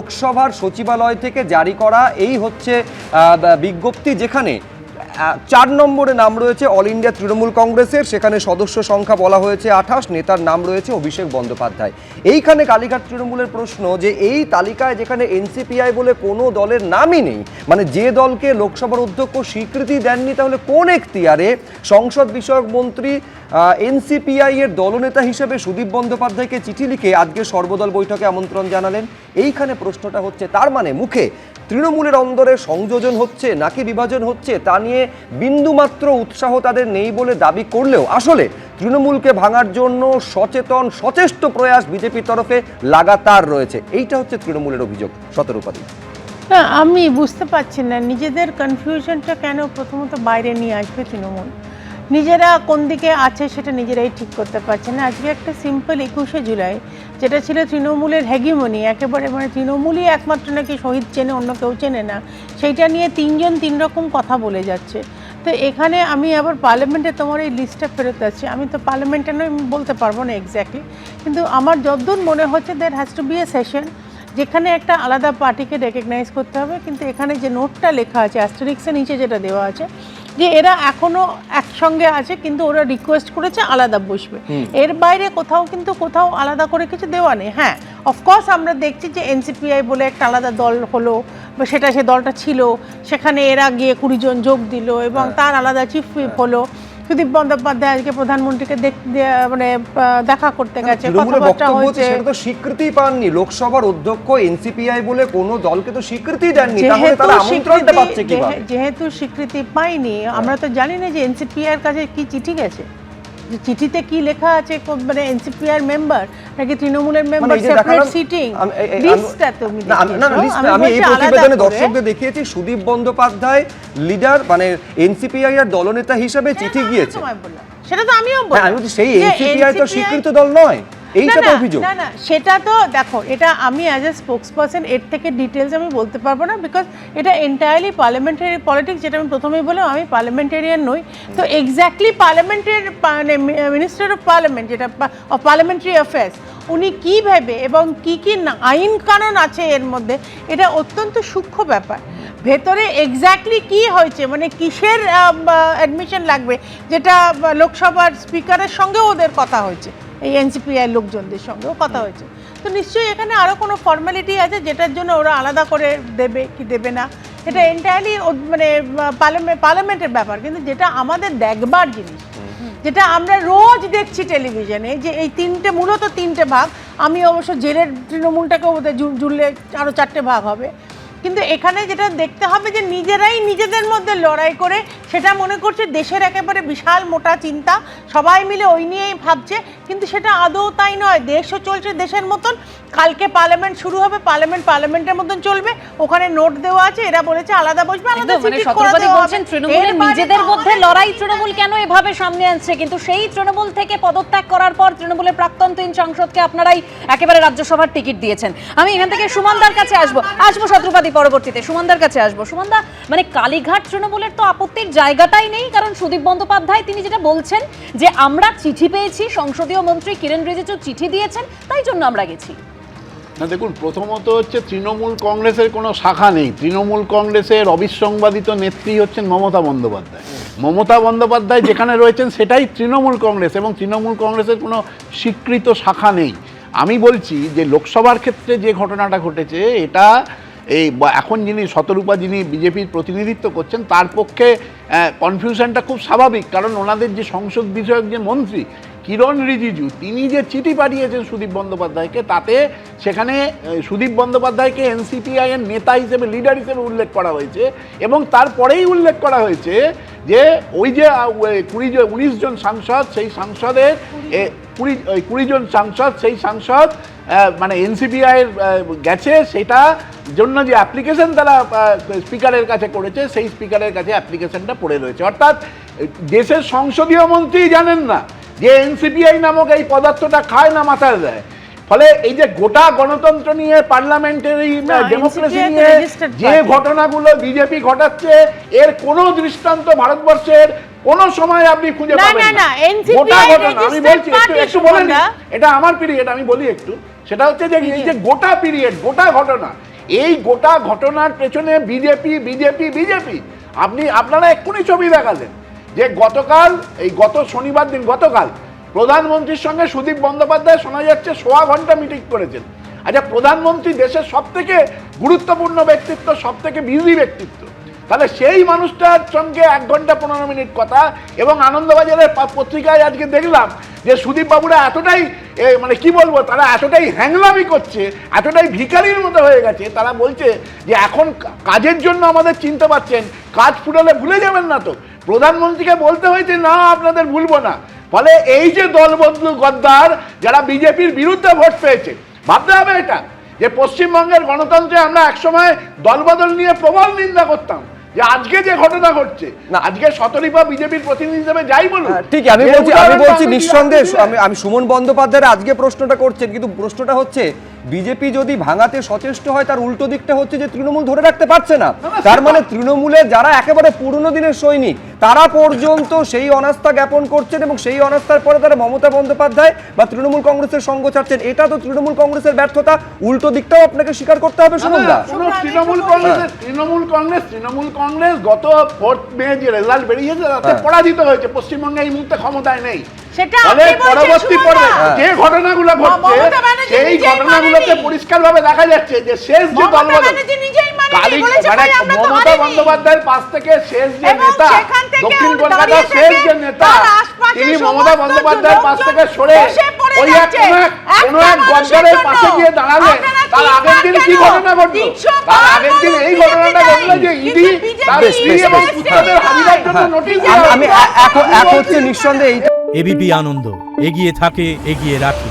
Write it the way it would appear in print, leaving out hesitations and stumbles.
লোকসভার সচিবালয় থেকে জারি করা এই হচ্ছে বিজ্ঞপ্তি, যেখানে 4 নম্বরে নাম রয়েছে অল ইন্ডিয়া তৃণমূল কংগ্রেসের। সেখানে সদস্য সংখ্যা বলা হয়েছে 28, নেতার নাম রয়েছে অভিষেক বন্দ্যোপাধ্যায়। এইখানে কালীঘাট তৃণমূলের প্রশ্ন যে এই তালিকায় যেখানে এনসিপিআই বলে কোনো দলের নামই নেই, মানে যে দলকে লোকসভার অধ্যক্ষ স্বীকৃতি দেননি, তাহলে কোন এখতিয়ারে সংসদ বিষয়ক মন্ত্রী এনসিপিআই এর দলনেতা হিসেবে সুদীপ বন্দ্যোপাধ্যায়কে চিঠি লিখে আজকে সর্বদল বৈঠকে আমন্ত্রণ জানালেন? এইখানে প্রশ্নটা হচ্ছে, তার মানে মুখে তৃণমূলের অন্দরে সংযোজন হচ্ছে নাকি বিভাজন হচ্ছে তা নিয়ে বিন্দুমাত্র উৎসাহ তাদের নেই বলে দাবি করলেও আসলে তৃণমূলকে ভাঙার জন্য সচেতন সচেষ্ট প্রয়াস বিজেপির তরফে লাগাতার রয়েছে। এইটা হচ্ছে তৃণমূলের অভিযোগ। শতরূপাদি, না, আমি বুঝতে পারছি না নিজেদের কনফিউশনটা কেন প্রথমত বাইরে নিয়ে আসবে তৃণমূল। নিজেরা কোন দিকে আছে সেটা নিজেরাই ঠিক করতে পারছে না। আজকে একটা সিম্পল 21শে জুলাই, যেটা ছিল তৃণমূলের হেগিমনি, একেবারে মানে তৃণমূলই একমাত্র নাকি শহীদ চেনে, অন্য কেউ চেনে না, সেইটা নিয়ে 3 জন 3 রকম কথা বলে যাচ্ছে। তো এখানে আমি আবার পার্লামেন্টে তোমার এই লিস্টটা ফেরত আসছি। আমি তো পার্লামেন্টে নয়, বলতে পারবো না এক্স্যাক্টলি, কিন্তু আমার যতদূর মনে হচ্ছে that has to be a session যেখানে একটা আলাদা পার্টিকে রেকগনাইজ করতে হবে। কিন্তু এখানে যে নোটটা লেখা আছে অ্যাস্টারিক্সের নিচে যেটা দেওয়া আছে যে এরা এখনো একসঙ্গে আছে, কিন্তু ওরা রিকোয়েস্ট করেছে আলাদা বসবে, এর বাইরে কোথাও আলাদা করে কিছু দেওয়া নেই। হ্যাঁ, অফকোর্স আমরা দেখছি যে এনসিপিআই বলে একটা আলাদা দল হলো, বা সে দলটা ছিল, সেখানে এরা গিয়ে 20 জন যোগ দিল এবং তার আলাদা চিফ হুইপ হলো। সুদীপ বন্দ্যোপাধ্যায় আজকে প্রধানমন্ত্রীকে মানে দেখা করতে গেছে, কথাবার্তা হয়েছে। সেটা তো স্বীকৃতি পাননি লোকসভার অধ্যক্ষ, এনসিপিআই বলে কোনো দলকে তো স্বীকৃতি দেননি, তাহলে তারা আমন্ত্রণটা পাচ্ছে কিভাবে? যেহেতু স্বীকৃতি পাইনি, আমরা তো জানি না যে এনসিপিআই এর কাছে কি চিঠি গেছে, যে চিঠিতে কি লেখা আছে, মানে এনসিপিআই মেম্বার নাকি তৃণমূলের মেম্বার, সেপারেট সিটিং লিস্টটা তুমি আমি এই প্রতিবেদনে দর্শকদের দেখিয়েছি সুদীপ বন্দ্যোপাধ্যায় লিডার, মানে এনসিপিআই এর দলনেতা হিসেবে চিঠি গিয়েছে। সেটা তো আমিও বলি, আমি বলছি সেই এনসিপিআই তো স্বীকৃত দল নয়, এইটা তো অভিযোগ। না, সেটা তো দেখো, এটা আমি অ্যাজ এ স্পোক্সপারসন এর থেকে ডিটেলস আমি বলতে পারবো না, বিকজ এটা এন্টায়ারলি পার্লামেন্টারি পলিটিক্স, যেটা আমি প্রথমেই বললাম আমি পার্লামেন্টারিয়ান নই। তো এক্স্যাক্টলি পার্লামেন্টের মিনিস্টার অফ পার্লামেন্ট, যেটা পার্লামেন্টারি অ্যাফেয়ার্স, উনি কী ভেবে এবং কী আইন কানুন আছে এর মধ্যে, এটা অত্যন্ত সূক্ষ্ম ব্যাপার। ভেতরে এক্স্যাক্টলি কি হয়েছে, মানে কিসের অ্যাডমিশন লাগবে, যেটা লোকসভার স্পিকারের সঙ্গেও ওদের কথা হয়েছে, এই এনসিপিআই লোকজনদের সঙ্গেও কথা হয়েছে। তো নিশ্চয়ই এখানে আরও কোনো ফর্মালিটি আছে যেটার জন্য ওরা আলাদা করে দেবে কি দেবে না, এটা এন্টায়ারলি মানে পার্লামেন্টের ব্যাপার। কিন্তু যেটা আমাদের দেখবার জিনিস, যেটা আমরা রোজ দেখছি টেলিভিশনে, যে এই মূলত তিনটে ভাগ, আমি অবশ্য জেলের তৃণমূলটাকেও বোধহয় জুড়লে আরও 4টে ভাগ হবে। কিন্তু এখানে যেটা দেখতে হবে যে নিজেরাই নিজেদের মধ্যে লড়াই করে, সেটা মনে করছে দেশের একেবারে বিশাল মোটা চিন্তা, সবাই মিলে ওই নিয়েই ভাবছে, কিন্তু সেটা আদৌ তাই নয়। দেশও চলছে দেশের মতন, কালকে পার্লামেন্ট শুরু হবে, পার্লামেন্টের মতন চলবে, ওখানে নোট দেওয়া আছে, এরা বলেছে আলাদা বসবে, আলাদা সিটিং করে দেওয়া হবে। তৃণমূলের নিজেদের মধ্যে লড়াই তৃণমূল কেন এভাবে সামনে আনছে? কিন্তু সেই তৃণমূল থেকে পদত্যাগ করার পর তৃণমূলের প্রাক্তন 3 সাংসদকে আপনারাই একেবারে রাজ্যসভার টিকিট দিয়েছেন। আমি এখান থেকে সুমনদার কাছে আসবো শত্রুপাতি, পরবর্তীতে সুমনদার কাছে আসবো। সুমনদা, মানে কালীঘাট তৃণমূলের তো আপত্তির জায়গাটাই নেই, কারণ সুদীপ বন্দ্যোপাধ্যায় তিনি যেটা বলছেন যে আমরা চিঠি পেয়েছি, সংসদীয় মন্ত্রী কিরেন রিজিজু চিঠি দিয়েছেন, তাই জন্য আমরা গেছি। না, দেখুন, প্রথমত হচ্ছে তৃণমূল কংগ্রেসের কোনো শাখা নেই। তৃণমূল কংগ্রেসের অবিসংবাদিত নেত্রী হচ্ছেন মমতা বন্দ্যোপাধ্যায়। মমতা বন্দ্যোপাধ্যায় যেখানে রয়েছেন সেটাই তৃণমূল কংগ্রেস, এবং তৃণমূল কংগ্রেসের কোনো স্বীকৃত শাখা নেই। আমি বলছি যে লোকসভার ক্ষেত্রে যে ঘটনাটা ঘটেছে, এটা এখন যিনি বিজেপির প্রতিনিধিত্ব করছেন তার পক্ষে কনফিউশনটা খুব স্বাভাবিক, কারণ ওনাদের যে সংসদ বিষয়ক যে মন্ত্রী কিরণ রিজিজু, তিনি যে চিঠি পাঠিয়েছেন সুদীপ বন্দ্যোপাধ্যায়কে, তাতে সেখানে সুদীপ বন্দ্যোপাধ্যায়কে এনসিপিআই এর নেতা হিসেবে, লিডার হিসেবে উল্লেখ করা হয়েছে, এবং তারপরেই উল্লেখ করা হয়েছে যে ওই যে 19 জন সাংসদ, সেই সাংসদের 20 জন সাংসদ, সেই সাংসদ মানে এনসিপিআই গেছে, সেটা জন্য যে অ্যাপ্লিকেশন তারা স্পিকারের কাছে করেছে, সেই স্পিকারের কাছে অ্যাপ্লিকেশনটা পড়ে রয়েছে। অর্থাৎ দেশের সংসদীয় মন্ত্রী জানেন না যে এনসিপিআই নামক এই পদার্থটা খায় না মাথায় দেয়। ফলে এই যে গোটা গণতন্ত্র নিয়ে, পার্লামেন্টারি ডেমোক্রেসি নিয়ে যে ঘটনাগুলো বিজেপি ঘটাচ্ছে, এর কোনো দৃষ্টান্ত ভারতবর্ষের কোন সময় আপনি খুঁজে পাবেন না। গোটা ঘটনা আমি বলছি, একটু বলেন, এটা আমার পিরিয়ড, আমি বলি একটু, সেটা হচ্ছে যে এই যে গোটা পিরিয়ড, গোটা ঘটনা, এই গোটা ঘটনার পেছনে বিজেপি বিজেপি বিজেপি। আপনারা এক্ষুনি ছবি দেখালেন যে গত শনিবার দিন গতকাল প্রধানমন্ত্রীর সঙ্গে সুদীপ বন্দ্যোপাধ্যায় শোনা যাচ্ছে 1.25 ঘন্টা মিটিং করেছেন। আচ্ছা, প্রধানমন্ত্রী দেশের সব থেকে গুরুত্বপূর্ণ ব্যক্তিত্ব, সব থেকে বিজি ব্যক্তিত্ব, তাহলে সেই মানুষটার সঙ্গে 1 ঘন্টা 15 মিনিট কথা। এবং আনন্দবাজারের পত্রিকায় আজকে দেখলাম যে সুদীপ বাবুরা এতটাই মানে কি বলবো, তারা এতটাই হ্যাংলামি করছে, এতটাই ভিখারির মতো হয়ে গেছে, তারা বলছে যে এখন কাজের জন্য আমাদের চিনতে পারছেন, কাজ ফুরালে ভুলে যাবেন না তো। প্রধানমন্ত্রীকে বলতে হয়েছে না আপনাদের ভুলবো না। ফলে এই যে দলবদলু গদ্দার যারা বিজেপির বিরুদ্ধে ভোট পেয়েছে, ভাবতে হবে এটা যে পশ্চিমবঙ্গের গণতন্ত্রে আমরা একসময় দলবদল নিয়ে প্রবল নিন্দা করতাম, যে আজকে যে ঘটনা ঘটছে না, আজকে শতরীপা বিজেপির প্রতিনিধি হিসেবে যাই বলুন, ঠিক আমি বলছি নিঃসন্দেহে আমি সুমন বন্দ্যোপাধ্যায়ের আজকে প্রশ্নটা করছেন, কিন্তু প্রশ্নটা হচ্ছে বিজেপি যদি ভাঙাতে সচেষ্ট হয় তার উল্টো দিকটা হচ্ছে যে তৃণমূল ধরে রাখতে পারছে না। তার মানে তৃণমূলের যারা একেবারে পুরনো দিনের সৈনিক তারা পর্যন্ত সেই অনাস্থা জ্ঞাপন করছেন এবং সেই অনাস্থার পরে তারা মমতা বন্দ্যোপাধ্যায় বা তৃণমূল কংগ্রেসের সঙ্গ ছাড়ছেন। এটা তো তৃণমূল কংগ্রেসের ব্যর্থতা, উল্টো দিকটাও আপনাকে স্বীকার করতে হবে সুমনদা। তৃণমূল কংগ্রেস গত 4 মে যে রেজাল্ট বেরিয়েছে তাতে পরাজিত হয়েছে, পশ্চিমবঙ্গে এই মুহূর্তে ক্ষমতায় নেই। সেটা ফলে পরবর্তী পর্বে যে ঘটনাগুলো ঘটছে সেই ঘটনাগুলোতে পরিষ্কারভাবে দেখা যাচ্ছে যে শেষ যে দলবদল মমতা বন্দ্যোপাধ্যায়ের পাশ থেকে শেষ যে নেতা, দক্ষিণ কলকাতার শেষ যে নেতা, তিনি মমতা বন্দ্যোপাধ্যায়ের পাশ থেকে সরে ওই কোনো এক গদ্দারের পাশে গিয়ে দাঁড়ালেন। তার আগের দিন কি ঘটনা ঘটলো? তার আগের দিন এই ঘটনাটা ঘটলো যে ইডি তার স্ত্রী এবং পুত্রদের হাজিরার জন্য নোটিশ দিল। আমি এক হচ্ছে নিঃসন্দেহে এবিপি আনন্দ, এগিয়ে থাকে, এগিয়ে রাখে।